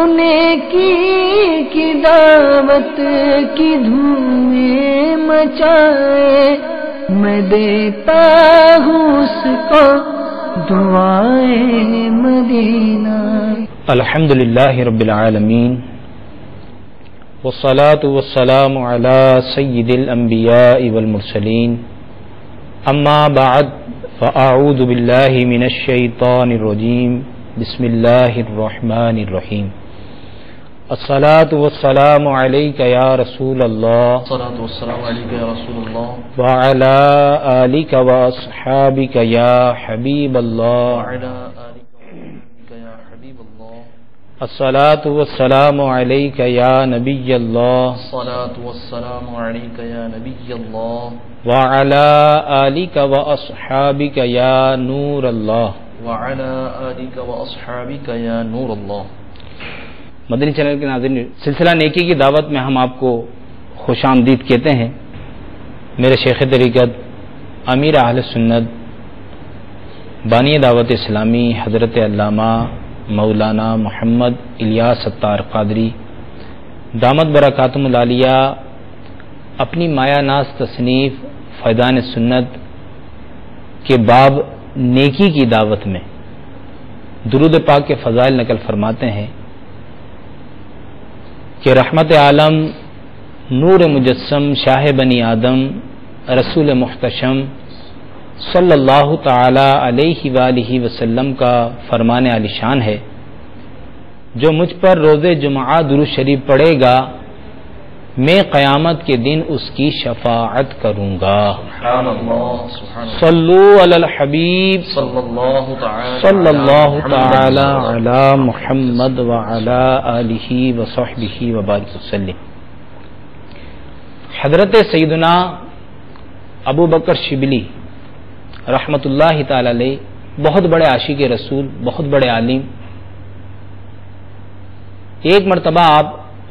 نیکی کی دعوت کی دھومیں مچائے، میں دیتا ہوں اس کو دعائے مدینہ۔ الحمدللہ رب العالمین، والصلاة والسلام علی سید الانبیاء والمرسلین، اما بعد فاعوذ باللہ من الشیطان الرجیم، بسم اللہ الرحمن الرحیم۔ الصلاة والسلام علیک یا رسول اللہ، الصلاة والسلام علیک یا رسول اللہ، وعلی آلک واصحابک یا حبیب اللہ، وعلی آلک وصحبک یا حبیب اللہ، الصلاة والسلام علیک یا نبی اللہ، الصلاة والسلام علیک یا نبی اللہ، وعلی آلک واصحابک یا نور اللہ۔ وعلی آلک واصحابک یا نور اللہ۔ مدنی چینل کے ناظرین، سلسلہ نیکی کی دعوت میں ہم آپ کو خوش آمدید کہتے ہیں۔ میرے شیخ طریقت امیر اہل سنت بانی دعوت اسلامی حضرت علامہ مولانا محمد الیاس ستار قادری دامت برکاتہم العالیہ اپنی مایہ ناز تصنیف فیضان سنت کے باب نیکی کی دعوت میں درود پاک کے فضائل نقل فرماتے ہیں کہ رحمت عالم، نور مجسم، شاہ بنی آدم، رسول محتشم صلی اللہ تعالی علیہ وآلہ وسلم کا فرمان عالی شان ہے، جو مجھ پر روز جمعہ درود شریف پڑھے گا میں قیامت کے دن اس کی شفاعت کروں گا۔ سبحان اللہ، سبحان اللہ، صلو علی الحبیب صلی اللہ تعالی علی محمد وعلی آلہ وصحبہ وبارک وسلم۔ حضرت سیدنا ابو بکر شبلی رحمۃ اللہ تعالی علیہ بہت بڑے عاشق رسول، بہت بڑے عالم، ایک مرتبہ آپ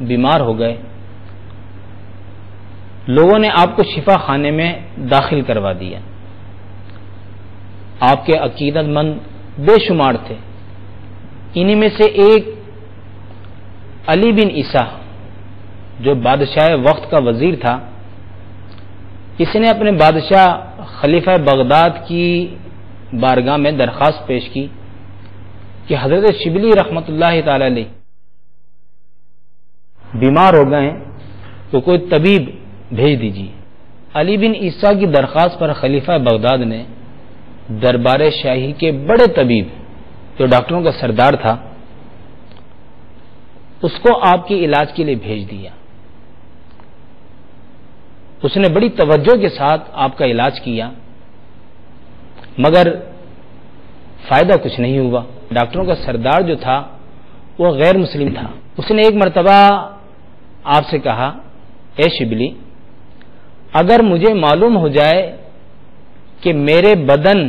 بیمار ہو گئے، لوگوں نے آپ کو شفا خانے میں داخل کروا دیا۔ آپ کے عقیدت مند بے شمار تھے، انہی میں سے ایک علی بن عیسیٰ جو بادشاہ وقت کا وزیر تھا، اس نے اپنے بادشاہ خلیفہ بغداد کی بارگاہ میں درخواست پیش کی کہ حضرت شبلی رحمۃ اللہ تعالی علیہ بیمار ہو گئے ہیں تو کوئی طبیب بھیج دیجیے۔ علی بن عیسیٰ کی درخواست پر خلیفہ بغداد نے دربار شاہی کے بڑے طبیب جو ڈاکٹروں کا سردار تھا اس کو آپ کے علاج کے لیے بھیج دیا۔ اس نے بڑی توجہ کے ساتھ آپ کا علاج کیا، مگر فائدہ کچھ نہیں ہوا۔ ڈاکٹروں کا سردار جو تھا وہ غیر مسلم تھا۔ اس نے ایک مرتبہ آپ سے کہا، اے شبلی، اگر مجھے معلوم ہو جائے کہ میرے بدن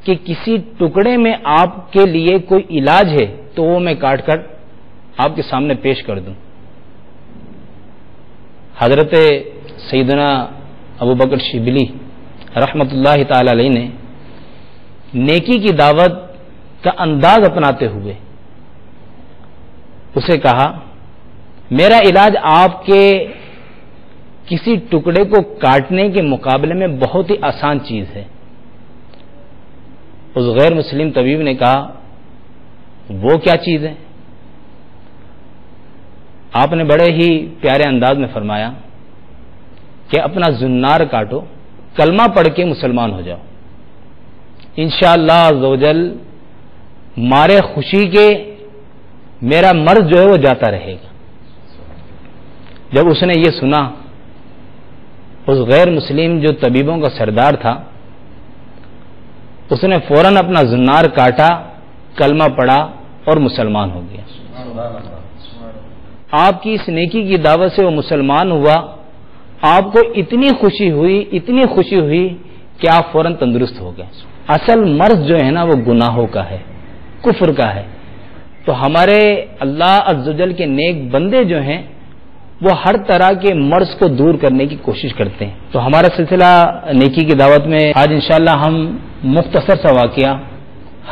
کے کسی ٹکڑے میں آپ کے لیے کوئی علاج ہے تو وہ میں کاٹ کر آپ کے سامنے پیش کر دوں۔ حضرت سیدنا ابو بکر شبلی رحمۃ اللہ تعالی علیہ نے نیکی کی دعوت کا انداز اپناتے ہوئے اسے کہا، میرا علاج آپ کے کسی ٹکڑے کو کاٹنے کے مقابلے میں بہت ہی آسان چیز ہے۔ اس غیر مسلم طبیب نے کہا، وہ کیا چیز ہے؟ آپ نے بڑے ہی پیارے انداز میں فرمایا کہ اپنا زنار کاٹو، کلمہ پڑھ کے مسلمان ہو جاؤ، انشاءاللہ عزوجل مارے خوشی کے میرا مرض جو ہے وہ جاتا رہے گا۔ جب اس نے یہ سنا، اس غیر مسلم جو طبیبوں کا سردار تھا، اس نے فوراً اپنا زنار کاٹا، کلمہ پڑھا اور مسلمان ہو گیا۔ آپ کی اس نیکی کی دعوت سے وہ مسلمان ہوا۔ آپ کو اتنی خوشی ہوئی کہ آپ فوراً تندرست ہو گئے۔ اصل مرض جو ہے نا وہ گناہوں کا ہے، کفر کا ہے۔ تو ہمارے اللہ عز و جل کے نیک بندے جو ہیں وہ ہر طرح کے مرض کو دور کرنے کی کوشش کرتے ہیں۔ تو ہمارا سلسلہ نیکی کی دعوت میں آج انشاءاللہ ہم مختصر سا واقعہ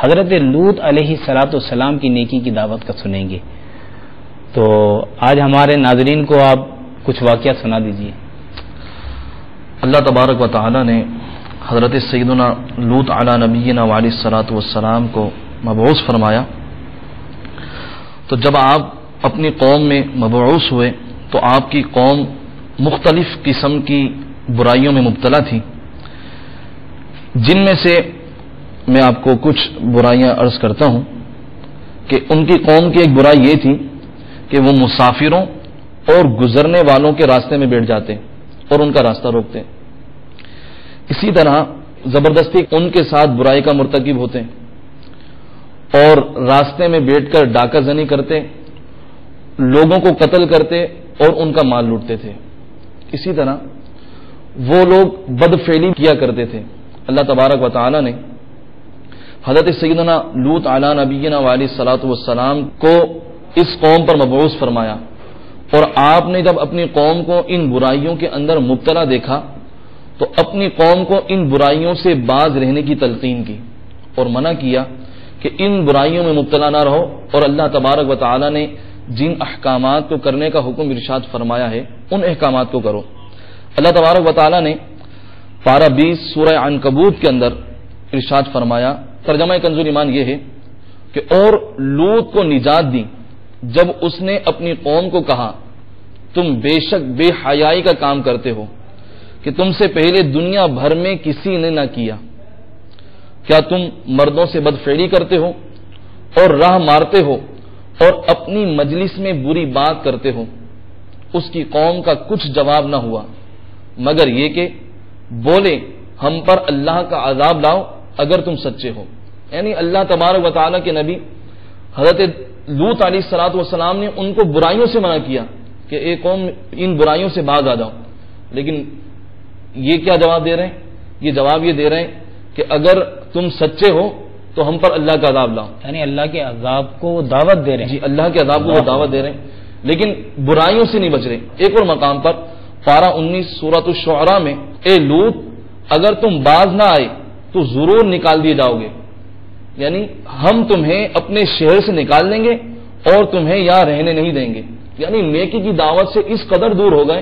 حضرت لوط علیہ الصلوۃ والسلام کی نیکی کی دعوت کا سنیں گے۔ تو آج ہمارے ناظرین کو آپ کچھ واقعات سنا دیجیے۔ اللہ تبارک و تعالی نے حضرت سیدنا لوط علی نبینا علیہ الصلوۃ والسلام کو مبعوث فرمایا، تو جب آپ اپنی قوم میں مبعوث ہوئے تو آپ کی قوم مختلف قسم کی برائیوں میں مبتلا تھی، جن میں سے میں آپ کو کچھ برائیاں عرض کرتا ہوں کہ ان کی قوم کی ایک برائی یہ تھی کہ وہ مسافروں اور گزرنے والوں کے راستے میں بیٹھ جاتے اور ان کا راستہ روکتے۔ اسی طرح زبردستی ان کے ساتھ برائی کا مرتکب ہوتے اور راستے میں بیٹھ کر ڈاکہ زنی کرتے، لوگوں کو قتل کرتے اور ان کا مال لوٹتے تھے۔ اسی طرح وہ لوگ بدفعلی کیا کرتے تھے۔ اللہ تبارک و تعالی نے حضرت سیدنا لوط علی نبینا علیہ الصلوۃ والسلام کو اس قوم پر مبعوث فرمایا، اور آپ نے جب اپنی قوم کو ان برائیوں کے اندر مبتلا دیکھا تو اپنی قوم کو ان برائیوں سے باز رہنے کی تلقین کی اور منع کیا کہ ان برائیوں میں مبتلا نہ رہو، اور اللہ تبارک و تعالی نے جن احکامات کو کرنے کا حکم ارشاد فرمایا ہے ان احکامات کو کرو۔ اللہ تبارک و تعالی نے پارہ 20 سورہ عنکبوت کے اندر ارشاد فرمایا، ترجمہ کنز ایمان یہ ہے کہ اور لوط کو نجات دی جب اس نے اپنی قوم کو کہا تم بے شک بے حیائی کا کام کرتے ہو کہ تم سے پہلے دنیا بھر میں کسی نے نہ کیا، کیا تم مردوں سے بدفعلی کرتے ہو اور راہ مارتے ہو اور اپنی مجلس میں بری بات کرتے ہو؟ اس کی قوم کا کچھ جواب نہ ہوا مگر یہ کہ بولے ہم پر اللہ کا عذاب لاؤ اگر تم سچے ہو۔ یعنی اللہ تبارک و تعالیٰ کے نبی حضرت لوط علیہ الصلوۃ والسلام نے ان کو برائیوں سے منع کیا کہ اے قوم ان برائیوں سے باز آ جاؤ، لیکن یہ کیا جواب دے رہے ہیں؟ یہ جواب یہ دے رہے ہیں کہ اگر تم سچے ہو تو ہم پر اللہ کا عذاب لاؤ، یعنی اللہ کے عذاب کو دعوت دے رہے ہیں۔ جی، اللہ کے عذاب کو وہ دعوت دے رہے ہیں، لیکن برائیوں سے نہیں بچ رہے۔ ایک اور مقام پر پارہ 19 سورۃ الشعراء میں اے لوط اگر تم باز نہ آئے تو ضرور نکال دیے جاؤ گے، یعنی ہم تمہیں اپنے شہر سے نکال دیں گے اور تمہیں یہاں رہنے نہیں دیں گے۔ یعنی نیکی کی دعوت سے اس قدر دور ہو گئے،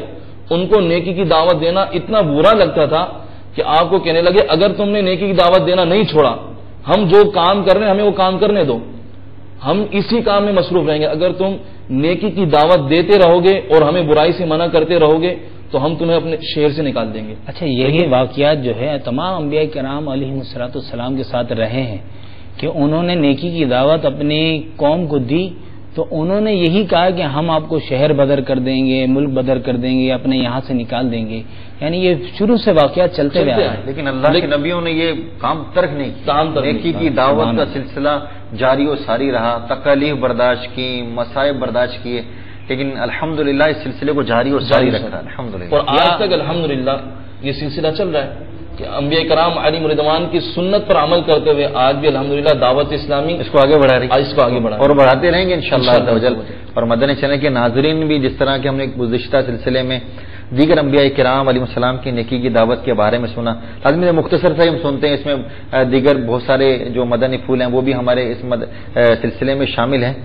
ان کو نیکی کی دعوت دینا اتنا برا لگتا تھا کہ آپ کو کہنے لگے اگر تم نے نیکی کی دعوت دینا نہیں چھوڑا، ہم جو کام کر رہے ہیں ہمیں وہ کام کرنے دو، ہم اسی کام میں مصروف رہیں گے۔ اگر تم نیکی کی دعوت دیتے رہو گے اور ہمیں برائی سے منع کرتے رہو گے تو ہم تمہیں اپنے شہر سے نکال دیں گے۔ اچھا، یہی واقعات جو ہے تمام انبیاء کرام علیہ السلام کے ساتھ رہے ہیں کہ انہوں نے نیکی کی دعوت اپنی قوم کو دی تو انہوں نے یہی کہا کہ ہم آپ کو شہر بدر کر دیں گے، ملک بدر کر دیں گے، اپنے یہاں سے نکال دیں گے۔ یعنی یہ شروع سے واقعات چلتے رہے ہیں، لیکن اللہ کے نبیوں نے یہ کام ترک نہیں کیا۔ نیکی کی دعوت کا سلسلہ جاری و ساری رہا، تکالیف برداشت کی، مصائب برداشت کیے، لیکن الحمدللہ اس سلسلے کو جاری و ساری رکھا الحمدللہ، اور آج تک الحمدللہ یہ سلسلہ چل رہا ہے کہ انبیاء کرام علیہ رضوان کی سنت پر عمل کرتے ہوئے آج بھی الحمدللہ دعوت اسلامی اس کو آگے بڑھا رہی ہے، اس کو آگے بڑھا اور بڑھاتے رہیں گے انشاءاللہ عز و جل۔ اور مدنی چینل کے ناظرین بھی جس طرح کہ ہم نے گزشتہ سلسلے میں دیگر انبیاء کرام علیہ السلام کی نیکی کی دعوت کے بارے میں سنا، لازمی ہے مختصر سے ہم سنتے ہیں، اس میں دیگر بہت سارے جو مدنی پھول ہیں وہ بھی ہمارے اس سلسلے میں شامل ہیں۔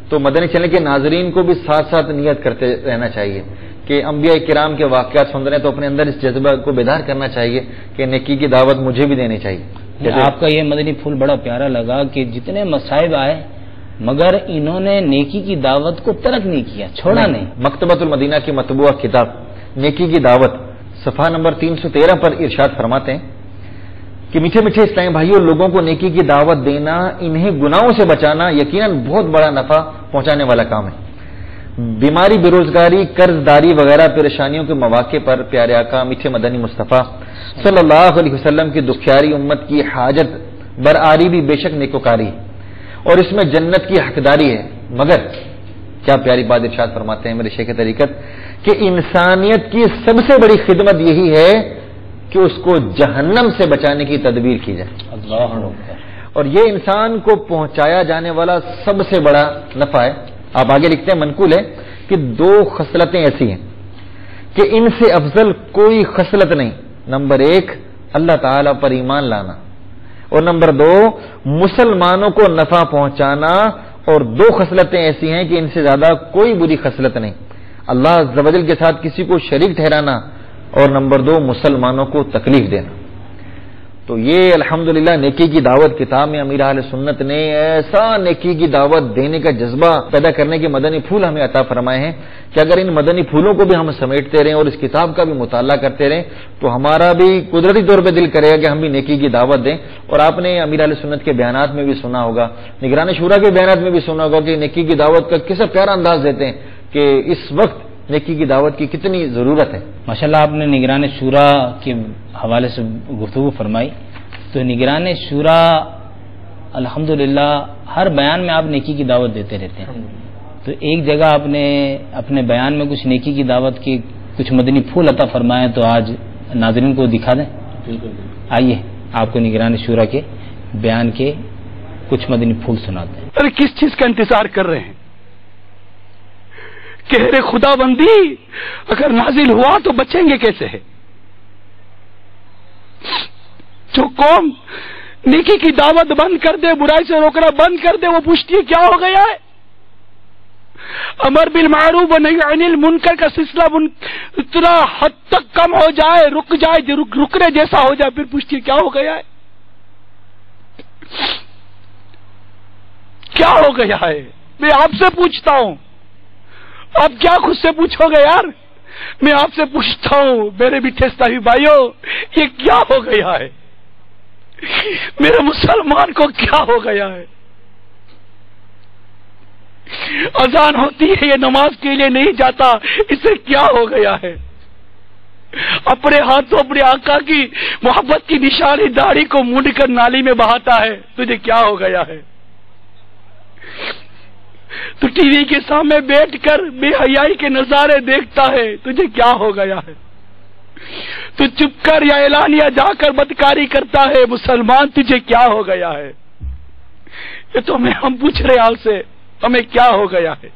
تو مدنی چینل کے ناظرین کو بھی ساتھ ساتھ نیت کرتے رہنا چاہیے کہ انبیاء کرام کے واقعات سن رہے ہیں تو اپنے اندر اس جذبہ کو بیدار کرنا چاہیے کہ نیکی کی دعوت مجھے بھی دینی چاہیے۔ آپ کا یہ مدنی پھول بڑا پیارا لگا کہ جتنے مصائب آئے مگر انہوں نے نیکی کی دعوت کو ترک نہیں کیا، چھوڑا نہیں۔ مکتبۃ المدینہ کی مطبوعہ کتاب نیکی کی دعوت صفحہ نمبر 313 پر ارشاد فرماتے ہیں کہ میٹھے میٹھے اسلامی بھائیوں، لوگوں کو نیکی کی دعوت دینا، انہیں گناہوں سے بچانا یقیناً بہت بڑا نفع پہنچانے والا کام ہے۔ بیماری، بے روزگاری، قرض داری وغیرہ پریشانیوں کے مواقع پر پیارے آقا میٹھے مدنی مصطفیٰ صلی اللہ علیہ وسلم کی دکھیاری امت کی حاجت برآری بھی بے شک نیکوکاری ہے اور اس میں جنت کی حقداری ہے، مگر کیا پیاری بات ارشاد فرماتے ہیں میرے شیخ طریقت کہ انسانیت کی سب سے بڑی خدمت یہی ہے کہ اس کو جہنم سے بچانے کی تدبیر کی جائے، اور یہ انسان کو پہنچایا جانے والا سب سے بڑا نفع ہے۔ آپ آگے لکھتے ہیں منقول ہے کہ دو خصلتیں ایسی ہیں کہ ان سے افضل کوئی خصلت نہیں، نمبر 1 اللہ تعالی پر ایمان لانا، اور نمبر 2 مسلمانوں کو نفع پہنچانا اور 2 خصلتیں ایسی ہیں کہ ان سے زیادہ کوئی بری خصلت نہیں، اللہ عز و جل کے ساتھ کسی کو شریک ٹھہرانا، اور نمبر 2 مسلمانوں کو تکلیف دینا۔ تو یہ الحمدللہ نیکی کی دعوت کتاب میں امیر اہل سنت نے ایسا نیکی کی دعوت دینے کا جذبہ پیدا کرنے کے مدنی پھول ہمیں عطا فرمائے ہیں کہ اگر ان مدنی پھولوں کو بھی ہم سمیٹتے رہیں اور اس کتاب کا بھی مطالعہ کرتے رہیں تو ہمارا بھی قدرتی طور پہ دل کرے گا کہ ہم بھی نیکی کی دعوت دیں۔ اور آپ نے امیر اہل سنت کے بیانات میں بھی سنا ہوگا، نگران شورا کے بیانات میں بھی سنا ہوگا کہ نیکی کی دعوت کا کیسا پیارا انداز دیتے ہیں کہ اس وقت نیکی کی دعوت کی کتنی ضرورت ہے۔ ماشاءاللہ آپ نے نگران شورا کے حوالے سے گفتگو فرمائی، تو نگران شورا الحمدللہ ہر بیان میں آپ نیکی کی دعوت دیتے رہتے ہیں، تو ایک جگہ آپ نے اپنے بیان میں کچھ نیکی کی دعوت کی کچھ مدنی پھول عطا فرمائے، تو آج ناظرین کو دکھا دیں۔ آئیے آپ کو نگران شورا کے بیان کے کچھ مدنی پھول سناتے ہیں۔ ارے کس چیز کا انتظار کر رہے ہیں؟ کہہ رہے خدا بندی اگر نازل ہوا تو بچیں گے کیسے ہے؟ جو قوم نیکی کی دعوت بند کر دے، برائی سے روکنا بند کر دے، وہ پوچھتی ہے کیا ہو گیا ہے؟ امر بالمعروف و نہی عن المنکر کا سلسلہ اتنا حد تک کم ہو جائے، رک جائے، رکنے جیسا ہو جائے، پھر پوچھتی ہے کیا ہو گیا ہے؟ کیا ہو گیا ہے؟ میں آپ سے پوچھتا ہوں، آپ کیا خود سے پوچھو گے یار؟ میں آپ سے پوچھتا ہوں میرے میٹھے اسلامی بھائیوں، یہ کیا ہو گیا ہے؟ میرے مسلمان کو کیا ہو گیا ہے؟ اذان ہوتی ہے یہ نماز کے لیے نہیں جاتا، اسے کیا ہو گیا ہے؟ اپنے ہاتھوں اپنے آقا کی محبت کی نشانی داڑھی کو مونڈ کر نالی میں بہاتا ہے، تجھے کیا ہو گیا ہے؟ تو ٹی وی کے سامنے بیٹھ کر بے حیائی کے نظارے دیکھتا ہے، تجھے کیا ہو گیا ہے؟ تو چپ کر یا اعلانیہ جا کر بدکاری کرتا ہے، مسلمان تجھے کیا ہو گیا ہے؟ یہ تو ہم پوچھ رہے آپ سے، ہمیں کیا ہو گیا ہے؟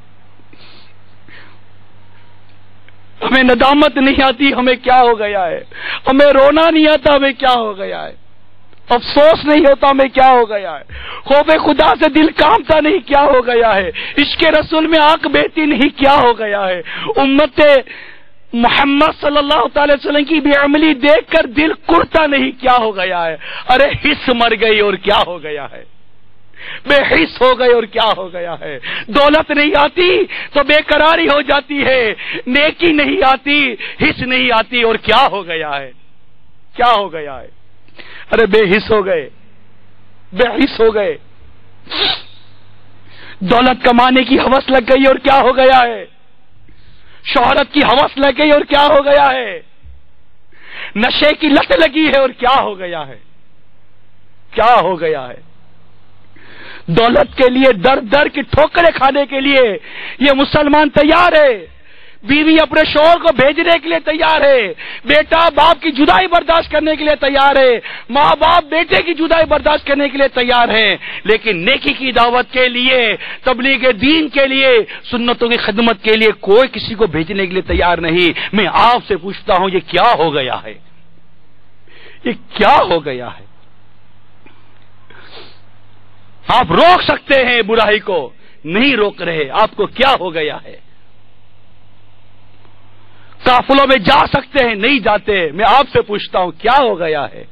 ہمیں ندامت نہیں آتی، ہمیں کیا ہو گیا ہے؟ ہمیں رونا نہیں آتا، ہمیں کیا ہو گیا ہے؟ افسوس نہیں ہوتا، ہمیں کیا ہو گیا ہے؟ خوف خدا سے دل کامتا نہیں، کیا ہو گیا ہے؟ عشق رسول میں آنکھ بہتی نہیں، کیا ہو گیا ہے؟ امت محمد صلی اللہ تعالی وسلم کی بے عملی دیکھ کر دل کرتا نہیں، کیا ہو گیا ہے؟ ارے حس مر گئی اور کیا ہو گیا ہے؟ بے حس ہو گئے اور کیا ہو گیا ہے؟ دولت نہیں آتی تو بے قراری ہو جاتی ہے، نیکی نہیں آتی، حس نہیں آتی، اور کیا ہو گیا ہے؟ کیا ہو گیا ہے؟ ارے بے حس ہو گئے، بے حس ہو گئے، دولت کمانے کی ہوس لگ گئی اور کیا ہو گیا ہے؟ شہرت کی ہوس لگ گئی اور کیا ہو گیا ہے؟ نشے کی لت لگی ہے اور کیا ہو گیا ہے؟ کیا ہو گیا ہے؟ دولت کے لیے در در کی ٹھوکریں کھانے کے لیے یہ مسلمان تیار ہے، بیوی اپنے شوہر کو بھیجنے کے لیے تیار ہے، بیٹا باپ کی جدائی برداشت کرنے کے لیے تیار ہے، ماں باپ بیٹے کی جدائی برداشت کرنے کے لیے تیار ہے، لیکن نیکی کی دعوت کے لیے، تبلیغ دین کے لیے، سنتوں کی خدمت کے لیے کوئی کسی کو بھیجنے کے لیے تیار نہیں۔ میں آپ سے پوچھتا ہوں یہ کیا ہو گیا ہے؟ یہ کیا ہو گیا ہے؟ آپ روک سکتے ہیں برائی کو، نہیں روک رہے، آپ کو کیا ہو گیا ہے؟ قافلوں میں جا سکتے ہیں، نہیں جاتے، میں آپ سے پوچھتا ہوں کیا ہو گیا ہے؟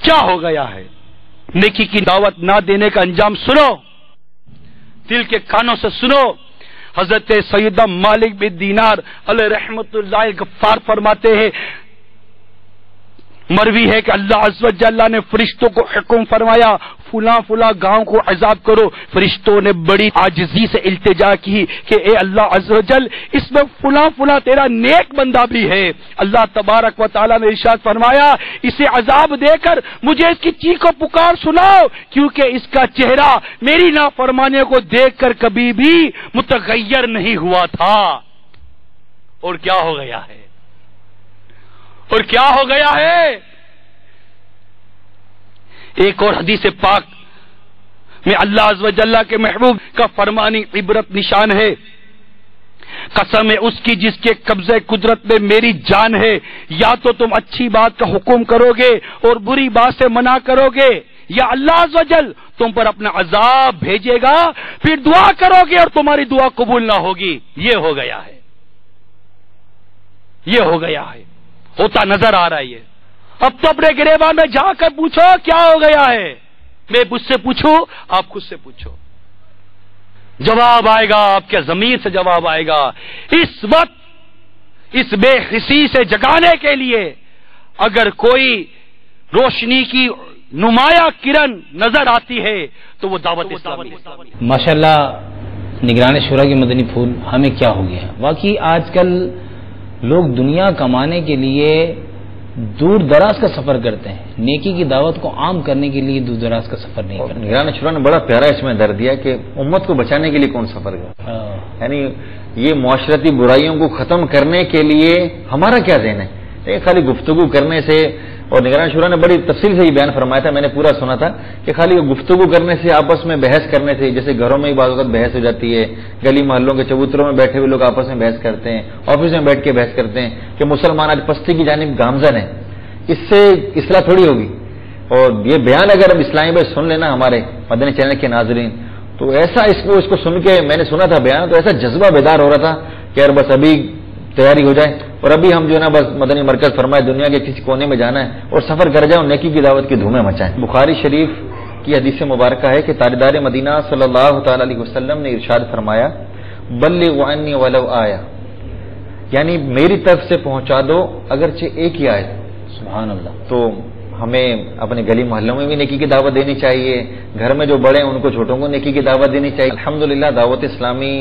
کیا ہو گیا ہے؟ نیکی کی دعوت نہ دینے کا انجام سنو، دل کے کانوں سے سنو۔ حضرت سیدنا مالک بن دینار علیہ رحمت اللہ غفار فرماتے ہیں، مروی ہے کہ اللہ عز و جل نے فرشتوں کو حکم فرمایا فلاں فلاں گاؤں کو عذاب کرو۔ فرشتوں نے بڑی عاجزی سے التجا کی کہ اے اللہ عز و جل اس میں فلاں فلاں تیرا نیک بندہ بھی ہے۔ اللہ تبارک و تعالیٰ نے ارشاد فرمایا اسے عذاب دے کر مجھے اس کی چیخ و پکار سناؤ، کیونکہ اس کا چہرہ میری نافرمانیوں کو دیکھ کر کبھی بھی متغیر نہیں ہوا تھا۔ اور کیا ہو گیا ہے؟ اور کیا ہو گیا ہے؟ ایک اور حدیث پاک میں اللہ عز و جل کے محبوب کا فرمانی عبرت نشان ہے، قسم ہے اس کی جس کے قبضے قدرت میں میری جان ہے، یا تو تم اچھی بات کا حکم کرو گے اور بری بات سے منع کرو گے، یا اللہ عز و جل تم پر اپنا عذاب بھیجے گا، پھر دعا کرو گے اور تمہاری دعا قبول نہ ہوگی. یہ ہو گیا ہے، یہ ہو گیا ہے، ہوتا نظر آ رہا ہے. اب تو اپنے گریبان میں جا کر پوچھو کیا ہو گیا ہے. میں مجھ سے پوچھوں، آپ خود سے پوچھو، جواب آئے گا، آپ کے ضمیر سے جواب آئے گا. اس وقت اس بے حسی سے جگانے کے لیے اگر کوئی روشنی کی نمایاں کرن نظر آتی ہے تو وہ دعوت اسلامی ہے. ماشاءاللہ نگران شورا کے مدنی پھول، ہمیں کیا ہو گیا واقعی آج کل لوگ دنیا کمانے کے لیے دور دراز کا سفر کرتے ہیں، نیکی کی دعوت کو عام کرنے کے لیے دور دراز کا سفر نہیں کرتے. نگران شورا نے بڑا پیارا اس میں درد دیا کہ امت کو بچانے کے لیے کون سفر کرے، یعنی یہ معاشرتی برائیوں کو ختم کرنے کے لیے ہمارا کیا ذہن ہے. خالی گفتگو کرنے سے، اور نگران شورا نے بڑی تفصیل سے یہ بیان فرمایا تھا، میں نے پورا سنا تھا کہ خالی گفتگو کرنے سے، آپس میں بحث کرنے سے، جیسے گھروں میں بعض وقت بحث ہو جاتی ہے، گلی محلوں کے چبوتروں میں بیٹھے ہوئے لوگ آپس میں بحث کرتے ہیں، آفس میں بیٹھ کے بحث کرتے ہیں کہ مسلمان آج پستی کی جانب گامزن ہے، اس سے اصلاح تھوڑی ہوگی. اور یہ بیان اگر اب اسلامی بھائی سن لینا ہمارے مدنی چینل کے ناظرین، تو ایسا اس کو سن کے میں نے سنا تھا بیان، تو ایسا جذبہ بیدار ہو رہا تھا کہ یار بس ابھی تیاری ہو جائے اور ابھی ہم جو ہے نا بس مدنی مرکز فرمائے دنیا کے کسی کونے میں جانا ہے اور سفر کر جائیں اور نیکی کی دعوت کی دھومیں مچائیں. بخاری شریف کی حدیث مبارکہ ہے کہ تاجدار مدینہ صلی اللہ تعالی علیہ وسلم نے ارشاد فرمایا بلغ عنی ولو آیا، یعنی میری طرف سے پہنچا دو اگرچہ ایک ہی آیت. سبحان اللہ. تو ہمیں اپنے گلی محلوں میں بھی نیکی کی دعوت دینی چاہیے، گھر میں جو بڑے ہیں ان کو چھوٹوں کو نیکی کی دعوت دینی چاہیے. الحمدللہ دعوت اسلامی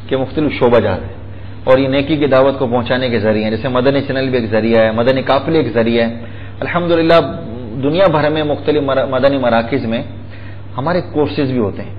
کے مختلف شعبہ جات ہیں اور یہ نیکی کی دعوت کو پہنچانے کے ذریعے ہیں، جیسے مدنی چینل بھی ایک ذریعہ ہے، مدنی قافلے ایک ذریعہ ہے. الحمدللہ دنیا بھر میں مختلف مدنی مراکز میں ہمارے کورسز بھی ہوتے ہیں.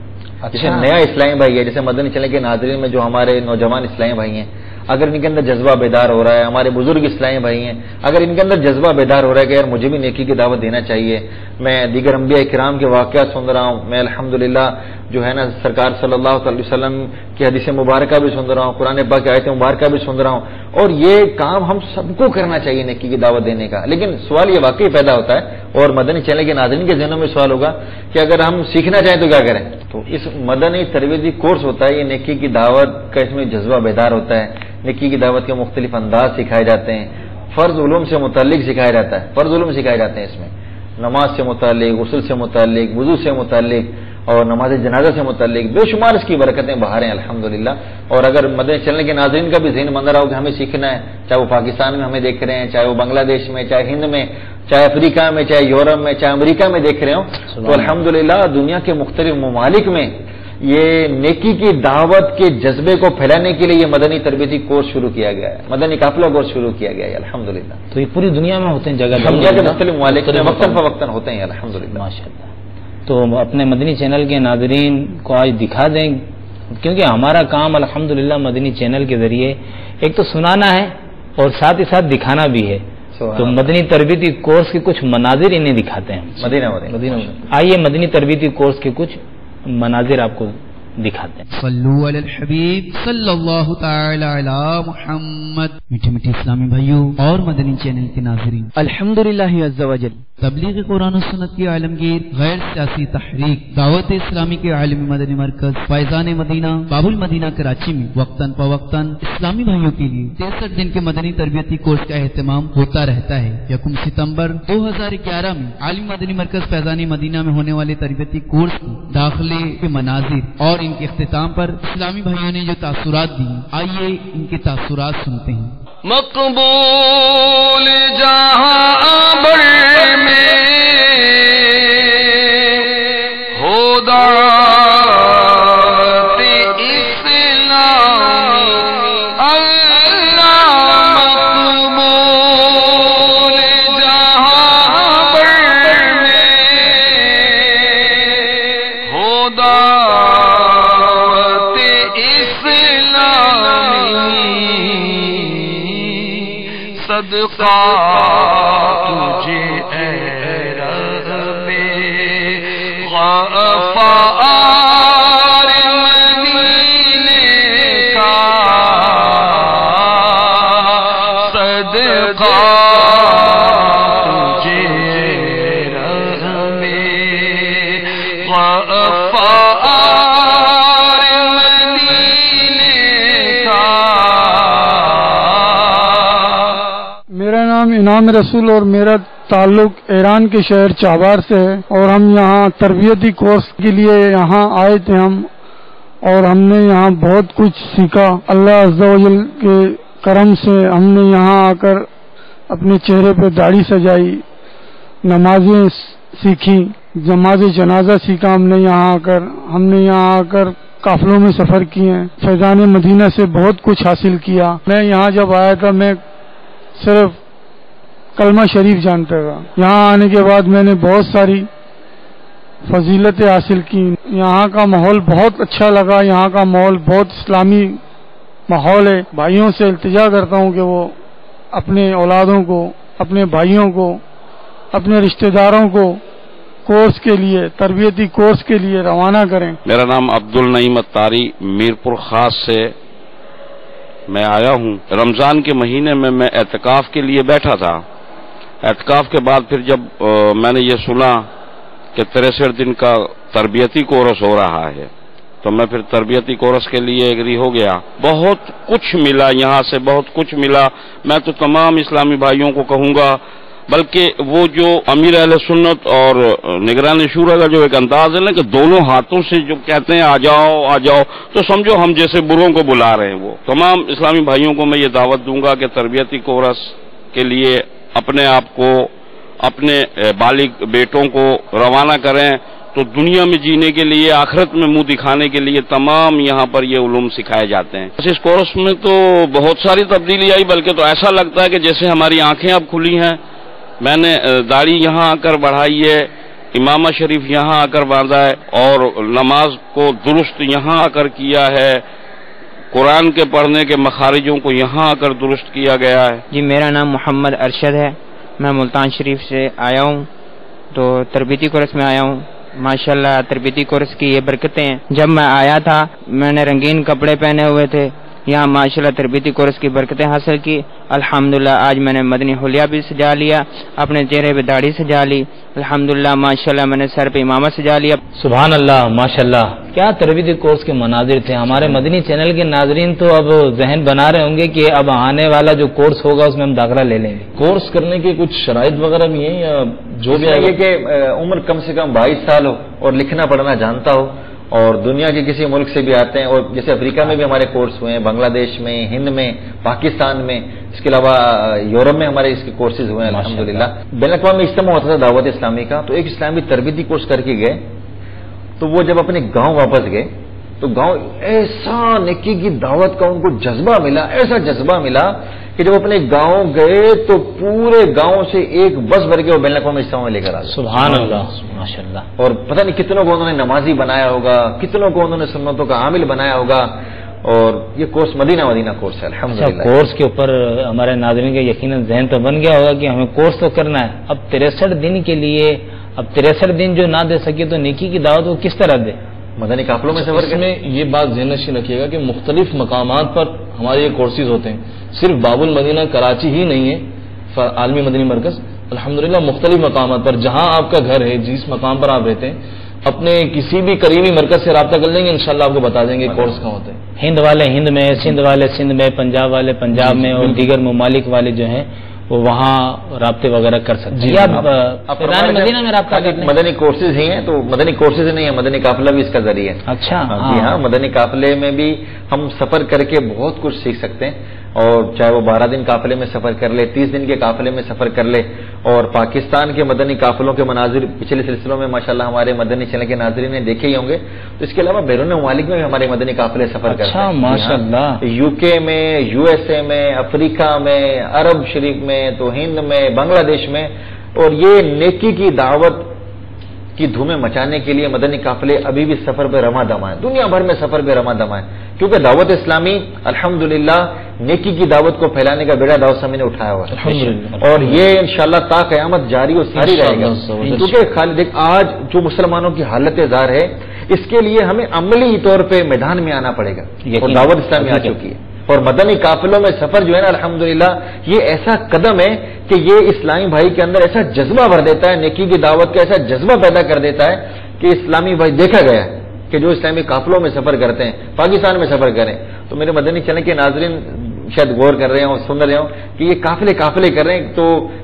جیسے نیا اسلامی بھائی ہے، جیسے مدنی چینل کے ناظرین میں جو ہمارے نوجوان اسلامی بھائی ہیں، اگر ان کے اندر جذبہ بیدار ہو رہا ہے، ہمارے بزرگ اسلامی بھائی ہیں، اگر ان کے اندر جذبہ بیدار ہو رہا ہے کہ یار مجھے بھی نیکی کی دعوت دینا چاہیے، میں دیگر انبیاء کرام کے واقعات سن رہا ہوں، میں الحمدللہ جو ہے نا سرکار صلی اللہ علیہ وسلم کی حدیث مبارکہ بھی سن رہا ہوں، قرآن پاک کی آیت مبارکہ بھی سن رہا ہوں، اور یہ کام ہم سب کو کرنا چاہیے نیکی کی دعوت دینے کا. لیکن سوال یہ واقعی پیدا ہوتا ہے اور مدنی چینل کے ناظرین کے ذہنوں میں سوال ہوگا کہ اگر ہم سیکھنا چاہیں تو کیا کریں. تو اس مدنی تربیتی کورس ہوتا ہے، یہ نیکی کی دعوت کا اس میں جذبہ بیدار ہوتا ہے، نیکی کی دعوت کے مختلف انداز سکھائے جاتے ہیں، فرض علوم سے متعلق سکھایا جاتا ہے، فرض علوم سکھائے جاتے ہیں اس میں، نماز سے متعلق، غسل سے متعلق، وضو سے متعلق اور نماز جنازہ سے متعلق بے شمار اس کی برکتیں باہر ہیں الحمدللہ. اور اگر مدنی چینل کے ناظرین کا بھی ذہن بن رہا ہو کہ ہمیں سیکھنا ہے، چاہے وہ پاکستان میں ہمیں دیکھ رہے ہیں، چاہے وہ بنگلہ دیش میں، چاہے ہند میں، چاہے افریقہ میں، چاہے یورپ میں، چاہے امریکہ میں دیکھ رہے ہوں، تو الحمدللہ دنیا کے مختلف ممالک میں یہ نیکی کی دعوت کے جذبے کو پھیلانے کے لیے یہ مدنی تربیتی کورس شروع کیا گیا ہے، مدنی قافلہ کورس شروع کیا گیا ہے الحمدللہ. تو یہ پوری دنیا میں ہوتے ہیں، جگہ دنیا کے مختلف ممالک میں وقتاً فوقتاً ہوتے ہیں الحمدللہ. ماشاءاللہ. تو اپنے مدنی چینل کے ناظرین کو آج دکھا دیں، کیونکہ ہمارا کام الحمدللہ مدنی چینل کے ذریعے ایک تو سنانا ہے اور ساتھ ہی ساتھ دکھانا بھی ہے. تو مدنی تربیتی کورس کے کچھ مناظر انہیں دکھاتے ہیں. مدینہ آئیے مدنی تربیتی کورس کے کچھ مناظر آپ کو دکھاتے ہیں. صلو علی الحبیب صلی اللہ تعالی علی محمد. میٹھے میٹھے اسلامی بھائیوں اور مدنی چینل کے ناظرین، الحمدللہ عز و جل تبلیغ قرآن و سنت کی عالمگیر غیر سیاسی تحریک دعوت اسلامی کے عالمی مدنی مرکز فیضان مدینہ باب المدینہ کراچی میں وقتاً فوقتاً اسلامی بھائیوں کے لیے 63 دن کے مدنی تربیتی کورس کا اہتمام ہوتا رہتا ہے. 1 ستمبر 2011 میں عالمی مدنی مرکز فیضان مدینہ میں ہونے والے تربیتی کورس کو داخلے کے مناظر اور ان کے اختتام پر اسلامی بھائیوں نے جو تاثرات دی، آئیے ان کے تاثرات سنتے ہیں. مقبول جہاں بر میں ہو دعوت اسلامی، اللہ مقبول جہاں بر میں ہو دعوت اسلامی، صدقہ تجھے اے رب غفار مدینے کا، صدقہ تجھے رب انعام رسول اور میرا تعلق ایران کے شہر چابہار سے ہے اور ہم یہاں تربیتی کورس کے لیے یہاں آئے تھے اور ہم نے یہاں بہت کچھ سیکھا. اللہ عز و جل کے کرم سے ہم نے یہاں آ کر اپنے چہرے پہ داڑھی سجائی، نمازیں سیکھی، نماز جنازہ سیکھا ہم نے یہاں آ کر قافلوں میں سفر کیے ہیں، فیضان مدینہ سے بہت کچھ حاصل کیا. میں یہاں جب آیا تھا میں صرف کلمہ شریف جانتا تھا. یہاں آنے کے بعد میں نے بہت ساری فضیلتیں حاصل کی. یہاں کا ماحول بہت اچھا لگا، یہاں کا ماحول بہت اسلامی ماحول ہے. بھائیوں سے التجا کرتا ہوں کہ وہ اپنے اولادوں کو، اپنے بھائیوں کو، اپنے رشتہ داروں کو کورس کے لیے، تربیتی کورس کے لیے روانہ کریں. میرا نام عبد النعیم اتاری میرپور خاص سے میں آیا ہوں. رمضان کے مہینے میں اعتکاف کے لیے بیٹھا تھا. اعتکاف کے بعد پھر جب میں نے یہ سنا کہ 63 دن کا تربیتی کورس ہو رہا ہے تو میں پھر تربیتی کورس کے لیے ایگری ہو گیا. بہت کچھ ملا یہاں سے، بہت کچھ ملا. میں تو تمام اسلامی بھائیوں کو کہوں گا، بلکہ وہ جو امیر اہل سنت اور نگران شورا کا جو ایک انداز ہے نا کہ دونوں ہاتھوں سے جو کہتے ہیں آ جاؤ آ جاؤ، تو سمجھو ہم جیسے بروں کو بلا رہے ہیں. وہ تمام اسلامی بھائیوں کو میں یہ دعوت دوں گا کہ تربیتی کورس کے لیے اپنے آپ کو، اپنے بالغ بیٹوں کو روانہ کریں تو دنیا میں جینے کے لیے، آخرت میں منہ دکھانے کے لیے تمام یہاں پر یہ علوم سکھائے جاتے ہیں. اس کورس میں تو بہت ساری تبدیلی آئی، بلکہ تو ایسا لگتا ہے کہ جیسے ہماری آنکھیں اب کھلی ہیں. میں نے داڑھی یہاں آ کر بڑھائی ہے، امامہ شریف یہاں آ کر باندھا ہے اور نماز کو درست یہاں آ کر کیا ہے. قرآن کے پڑھنے کے مخارجوں کو یہاں آ کر درست کیا گیا ہے. جی میرا نام محمد ارشد ہے، میں ملتان شریف سے آیا ہوں، تو تربیتی کورس میں آیا ہوں. ماشاءاللہ تربیتی کورس کی یہ برکتیں ہیں. جب میں آیا تھا میں نے رنگین کپڑے پہنے ہوئے تھے، یہاں ماشاءاللہ تربیتی کورس کی برکتیں حاصل کی. الحمدللہ آج میں نے مدنی حلیہ بھی سجا لیا، اپنے چہرے پہ داڑھی سجا لی. الحمدللہ ماشاءاللہ میں نے سر پہ امامہ سجا لیا. سبحان اللہ، ماشاءاللہ کیا تربیتی کورس کے مناظر تھے. ہمارے مدنی چینل کے ناظرین تو اب ذہن بنا رہے ہوں گے کہ اب آنے والا جو کورس ہوگا اس میں ہم داخلہ لے لیں گے. کورس کرنے کے کچھ شرائط وغیرہ بھی ہیں یا جو بھی یہ کہ عمر کم سے کم 22 سال ہو اور لکھنا پڑھنا جانتا ہو اور دنیا کے کسی ملک سے بھی آتے ہیں. اور جیسے افریقہ میں بھی ہمارے کورس ہوئے ہیں، بنگلہ دیش میں، ہند میں، پاکستان میں، اس کے علاوہ یورپ میں ہمارے اس کے کورسز ہوئے ہیں الحمدللہ. بین الاقوامی اجتماع ہوتا تھا دعوت اسلامی کا، تو ایک اسلامی تربیتی کورس کر کے گئے. تو وہ جب اپنے گاؤں واپس گئے تو گاؤں ایسا نیکی کی دعوت کا ان کو جذبہ ملا، ایسا جذبہ ملا کہ جب اپنے گاؤں گئے تو پورے گاؤں سے ایک بس بھر کے وہ بین الاقوامی اجتماع میں لے کر آ گئے. سبحان اللہ، ماشاءاللہ. اور پتہ نہیں کتنوں کو انہوں نے نمازی بنایا ہوگا، کتنوں کو انہوں نے سنتوں کا عامل بنایا ہوگا. اور یہ کورس مدینہ کورس ہے الحمدللہ. کورس کے اوپر ہمارے ناظرین کا یقیناً ذہن تو بن گیا ہوگا کہ ہمیں کورس تو کرنا ہے. اب 63 دن کے لیے، اب 63 دن جو نہ دے سکے تو نیکی کی دعوت وہ کس طرح دے؟ مدنی قافلوں میں سفر. اس میں یہ بات ذہن نشین رکھیے گا کہ مختلف مقامات پر ہمارے یہ کورسز ہوتے ہیں. صرف باب المدینہ کراچی ہی نہیں ہے عالمی مدنی مرکز، الحمدللہ مختلف مقامات پر جہاں آپ کا گھر ہے، جس مقام پر آپ رہتے ہیں، اپنے کسی بھی قریبی مرکز سے رابطہ کر لیں گے، انشاءاللہ آپ کو بتا دیں گے کورس کہاں ہوتے ہیں. ہند والے ہند میں، سندھ والے سندھ میں، پنجاب والے پنجاب میں اور دیگر ممالک والے جو ہیں وہ وہاں رابطے وغیرہ کر سکتے ہیں. مدینہ میں رابطہ مدنی کورسز ہی ہیں، تو مدنی کورسز نہیں ہیں، مدنی قافلہ بھی اس کا ذریعہ ہے. اچھا جی ہاں، مدنی قافلے میں بھی ہم سفر کر کے بہت کچھ سیکھ سکتے ہیں. اور چاہے وہ 12 دن قافلے میں سفر کر لے، 30 دن کے قافلے میں سفر کر لے. اور پاکستان کے مدنی قافلوں کے مناظر پچھلے سلسلوں میں ماشاءاللہ ہمارے مدنی چینل کے ناظرین نے دیکھے ہی ہوں گے. تو اس کے علاوہ بیرون ممالک میں بھی ہمارے مدنی قافلے سفر کرتے ہیں. ماشاءاللہ یو کے میں، یو ایس اے میں، افریقہ میں، عرب شریف میں، تو ہند میں، بنگلہ دیش میں. اور یہ نیکی کی دعوت کی دھومیں مچانے کے لیے مدنی قافلے ابھی بھی سفر پہ رواں دواں ہیں، دنیا بھر میں سفر پہ رواں دواں ہیں. کیونکہ دعوت اسلامی الحمدللہ نیکی کی دعوت کو پھیلانے کا بیڑا دعوت اسلامی نے اٹھایا ہوا ہے، اور یہ انشاءاللہ تا قیامت جاری و ساری رہے گا. کیونکہ خالد آج جو مسلمانوں کی حالت زار ہے، اس کے لیے ہمیں عملی طور پہ میدان میں آنا پڑے گا، اور دعوت اسلامی آ چکی ہے. اور مدنی قافلوں میں سفر جو ہے نا الحمدللہ یہ ایسا قدم ہے کہ یہ اسلامی بھائی کے اندر ایسا جذبہ بھر دیتا ہے، نیکی کی دعوت کا ایسا جذبہ پیدا کر دیتا ہے کہ اسلامی بھائی دیکھا گیا ہے کہ جو اسلامی قافلوں میں سفر کرتے ہیں، پاکستان میں سفر کریں. تو میرے مدنی چینل کے ناظرین شاید غور کر رہے ہوں، سن رہے ہوں کہ یہ قافلے کر رہے ہیں، تو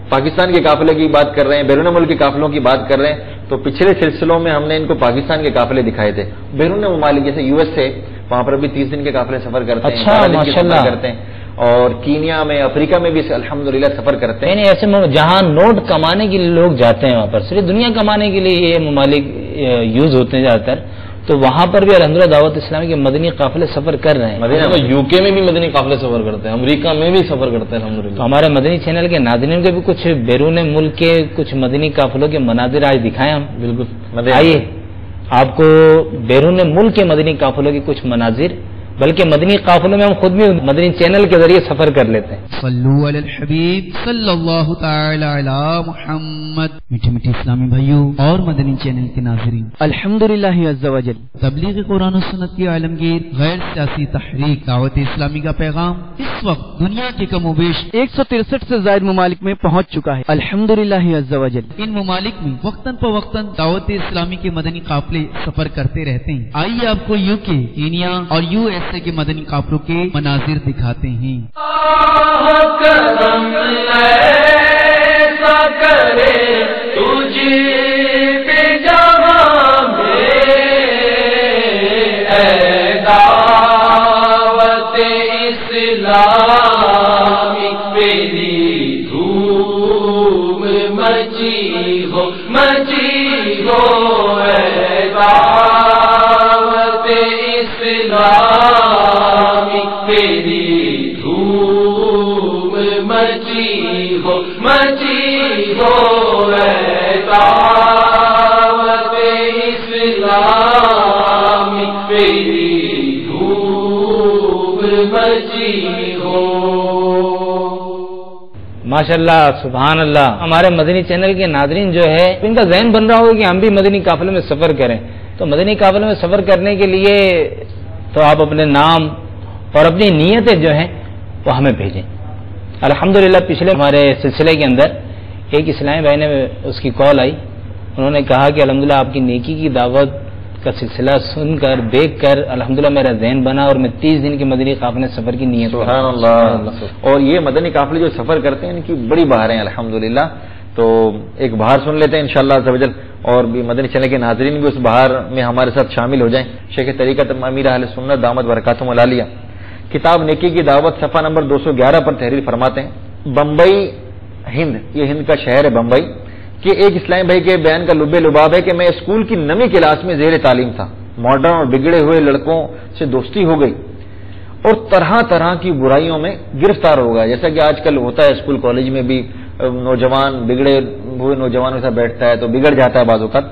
پاکستان کے قافلے کی بات کر رہے ہیں، بیرون ملک کے قافلوں کی بات کر رہے ہیں. تو پچھلے سلسلوں میں ہم نے ان کو پاکستان کے قافلے دکھائے تھے. بیرون ممالک جیسے یو ایس سے، وہاں پر بھی 30 دن کے قافلے سفر کرتے ہیں، 12 دن کے سفر کرتے ہیں، اور کینیا میں، افریقہ میں بھی الحمدللہ سفر کرتے ہیں. یعنی ایسے جہاں نوٹ کمانے کے لیے لوگ جاتے ہیں، وہاں پر صرف دنیا کمانے کے لیے یہ ممالک یوز ہوتے ہیں زیادہ تر، تو وہاں پر بھی الحمدللہ دعوت اسلامی کے مدنی قافلے سفر کر رہے ہیں. یو کے میں بھی مدنی قافلے سفر کرتے ہیں، امریکہ میں بھی سفر کرتے ہیں الحمدللہ. تو ہمارے مدنی چینل کے ناظرین کے بھی کچھ بیرون ملک کے کچھ مدنی قافلوں کے مناظر آج دکھائیں ہم. بالکل آئیے آپ کو بیرون ملک کے مدنی قافلوں کے کچھ مناظر، بلکہ مدنی قافلوں میں ہم خود بھی مدنی چینل کے ذریعے سفر کر لیتے ہیں. صلو علی الحبیب صلی اللہ تعالی علی محمد. میٹھے میٹھے اسلامی بھائیوں اور مدنی چینل کے ناظرین، الحمدللہ عز و جل تبلیغ قرآن و سنت کی عالمگیر غیر سیاسی تحریک دعوت اسلامی کا پیغام اس وقت دنیا کے کم و بیش 163 سے زائد ممالک میں پہنچ چکا ہے. الحمدللہ عز و جل. ان ممالک میں وقتاً فوقتاً دعوت اسلامی کے مدنی قافلے سفر کرتے رہتے ہیں. آئیے آپ کو یو کے، کینیا اور یو ایس اے کے مدنی قافلوں کے مناظر دکھاتے ہیں. کرم ایسا کرے تجھے پہ جہاں میں، اے دعوت اسلامی میری دھوم مچی ہو اے دعوت اسلامی میری دھوم مچی ہو اے دعوت اسلامی میری دھوم مچی ہو. ماشاءاللہ سبحان اللہ. ہمارے مدنی چینل کے ناظرین جو ہے ان کا ذہن بن رہا ہوگا کہ ہم بھی مدنی قافلے میں سفر کریں. تو مدنی قافلے میں سفر کرنے کے لیے تو آپ اپنے نام اور اپنی نیتیں جو ہیں وہ ہمیں بھیجیں. الحمدللہ پچھلے ہمارے سلسلے کے اندر ایک اسلامی بھائی نے اس کی کال آئی، انہوں نے کہا کہ الحمدللہ آپ کی نیکی کی دعوت کا سلسلہ سن کر دیکھ کر الحمدللہ میرا ذہن بنا اور میں 30 دن کے مدنی قافلے سفر کی نیت. سبحان اللہ. اور یہ مدنی قافلے جو سفر کرتے ہیں ان کی بڑی بہار ہیں الحمدللہ. تو ایک بہار سن لیتے ہیں انشاءاللہ عز و جل، اور بھی مدنی چینل کے ناظرین بھی اس بہار میں ہمارے ساتھ شامل ہو جائیں. شیخ طریقت امیر اہل سنت دامت برکاتہم العالیہ کتاب نیکی کی دعوت صفحہ نمبر 211 پر تحریر فرماتے ہیں، بمبئی ہند، یہ ہند کا شہر ہے بمبئی، کہ ایک اسلامی بھائی کے بیان کا لب لباب ہے کہ میں اسکول کی نویں کلاس میں زیر تعلیم تھا. ماڈرن اور بگڑے ہوئے لڑکوں سے دوستی ہو گئی اور طرح طرح کی برائیوں میں گرفتار ہو گیا. جیسا کہ آج کل ہوتا ہے اسکول کالج میں بھی، نوجوان بگڑے ہوئے نوجوانوں کے ساتھ بیٹھتا ہے تو بگڑ جاتا ہے بعض اوقات.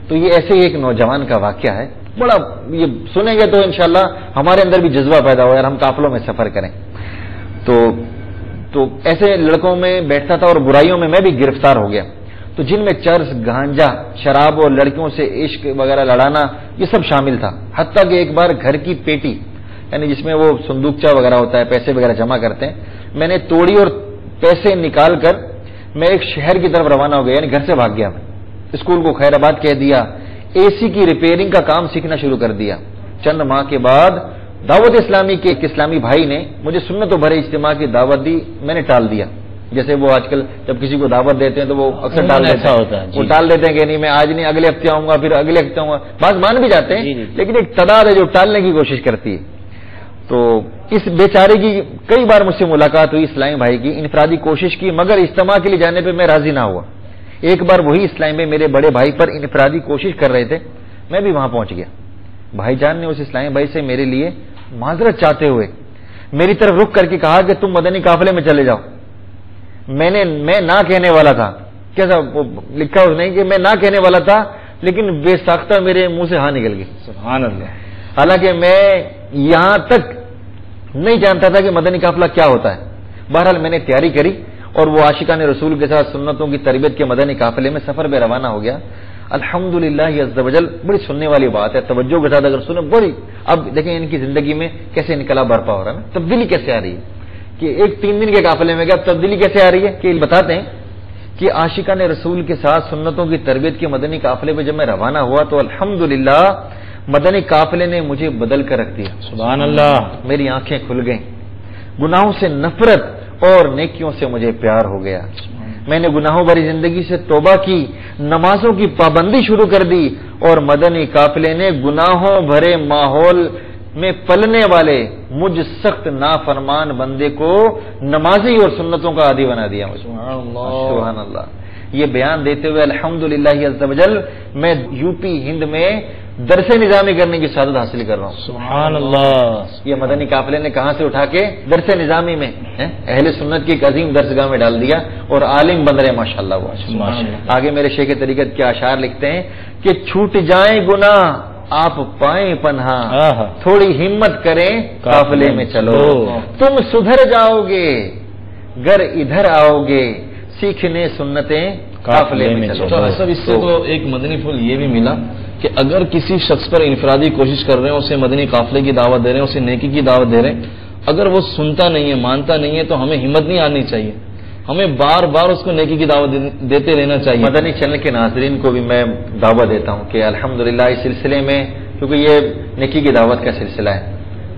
تو یہ ایسے ہی ایک نوجوان کا واقعہ ہے. بڑا یہ سنیں گے تو انشاءاللہ ہمارے اندر بھی جذبہ پیدا ہو یار ہم قافلوں میں سفر کریں. تو ایسے لڑکوں میں بیٹھتا تھا اور برائیوں میں بھی گرفتار ہو گیا. تو جن میں چرس، گانجا، شراب اور لڑکیوں سے عشق وغیرہ لڑانا یہ سب شامل تھا. حتیٰ کہ ایک بار گھر کی پیٹی، یعنی جس میں وہ صندوقچہ وغیرہ ہوتا ہے، پیسے وغیرہ جمع کرتے ہیں، میں نے توڑی اور پیسے نکال کر میں ایک شہر کی طرف روانہ ہو گیا، یعنی گھر سے بھاگ گیا. میں اسکول کو خیر آباد کہہ دیا، اے سی کی ریپیئرنگ کا کام سیکھنا شروع کر دیا. چند ماہ کے بعد دعوت اسلامی کے ایک اسلامی بھائی نے مجھے سنت و بھرے اجتماع کی دعوت دی، میں نے ٹال دیا. جیسے وہ آج کل جب کسی کو دعوت دیتے ہیں تو وہ اکثر ٹال دیتے ہیں، وہ ٹال دیتے ہیں کہ نہیں میں آج نہیں اگلے ہفتے آؤں گا، پھر اگلے ہفتے آؤں گا. بعض مان بھی جاتے ہیں لیکن ایک تعداد ہے جو ٹالنے کی کوشش کرتی ہے. تو اس بیچارے کی کئی بار مجھ سے ملاقات ہوئی، اسلامی بھائی کی، انفرادی کوشش کی، مگر اجتماع کے لیے جانے پہ میں راضی نہ ہوا. ایک بار وہی اسلامی میں میرے بڑے بھائی پر انفرادی کوشش کر رہے تھے، میں بھی وہاں پہنچ گیا. بھائی جان نے اس اسلامی بھائی سے میرے لیے معذرت چاہتے ہوئے میری طرف رخ کر کے کہا کہ تم مدنی قافلے میں چلے جاؤ. میں نہ کہنے والا تھا، کیسا لکھا اس نے کہ میں نہ کہنے والا تھا، لیکن بے ساختہ میرے منہ سے ہاں نکل گئی. سبحان اللہ. حالانکہ میں یہاں تک نہیں جانتا تھا کہ مدنی قافلہ کیا ہوتا ہے. بہرحال میں نے تیاری کری اور وہ عاشقان رسول کے ساتھ سنتوں کی تربیت کے مدنی قافلے میں سفر پہ روانہ ہو گیا. الحمدللہ عز و جل. بڑی سننے والی بات ہے، توجہ کے ساتھ اگر سنیں بڑی. اب دیکھیں ان کی زندگی میں کیسے انقلاب برپا ہو رہا ہے، تبدیلی کیسے آ رہی ہے. کہ ایک 3 دن کے قافلے میں گیا، تبدیلی کیسے آ رہی ہے کہ بتاتے ہیں کہ عاشقان رسول کے ساتھ سنتوں کی تربیت کے مدنی قافلے میں جب میں روانہ ہوا تو الحمدللہ مدنی قافلے نے مجھے بدل کر رکھ دیا. سبحان اللہ. میری آنکھیں کھل گئیں، گناہوں سے نفرت اور نیکیوں سے مجھے پیار ہو گیا. میں نے گناہوں بھری زندگی سے توبہ کی، نمازوں کی پابندی شروع کر دی، اور مدنی قافلے نے گناہوں بھرے ماحول میں پلنے والے مجھ سخت نافرمان بندے کو نمازی اور سنتوں کا عادی بنا دیا. سبحان اللہ. یہ بیان دیتے ہوئے الحمدللہ عز وجل میں یو پی ہند میں درس نظامی کرنے کی سعادت حاصل کر رہا ہوں. سبحان اللہ. یہ مدنی قافلے نے کہاں سے اٹھا کے درس نظامی میں اہل سنت کی ایک عظیم درسگاہ میں ڈال دیا اور عالم بن رہے ماشاءاللہ. آگے میرے شیخ طریقت کے اشعار لکھتے ہیں کہ چھوٹ جائیں گناہ آپ پائیں پنہا، تھوڑی ہمت کریں قافلے میں چلو، تم سدھر جاؤ گے گر ادھر آؤ گے، سیکھنے سنتیں قافلے میں چلو. سب اس سے تو ایک مدنی پھول یہ بھی ملا کہ اگر کسی شخص پر انفرادی کوشش کر رہے ہیں، اسے مدنی قافلے کی دعوت دے رہے ہیں، اسے نیکی کی دعوت دے رہے ہیں، اگر وہ سنتا نہیں ہے، مانتا نہیں ہے، تو ہمیں ہمت نہیں آنی چاہیے، ہمیں بار بار اس کو نیکی کی دعوت دیتے رہنا چاہیے. مدنی چینل کے ناظرین کو بھی میں دعوت دیتا ہوں کہ الحمدللہ اس سلسلے میں، کیونکہ یہ نیکی کی دعوت کا سلسلہ ہے،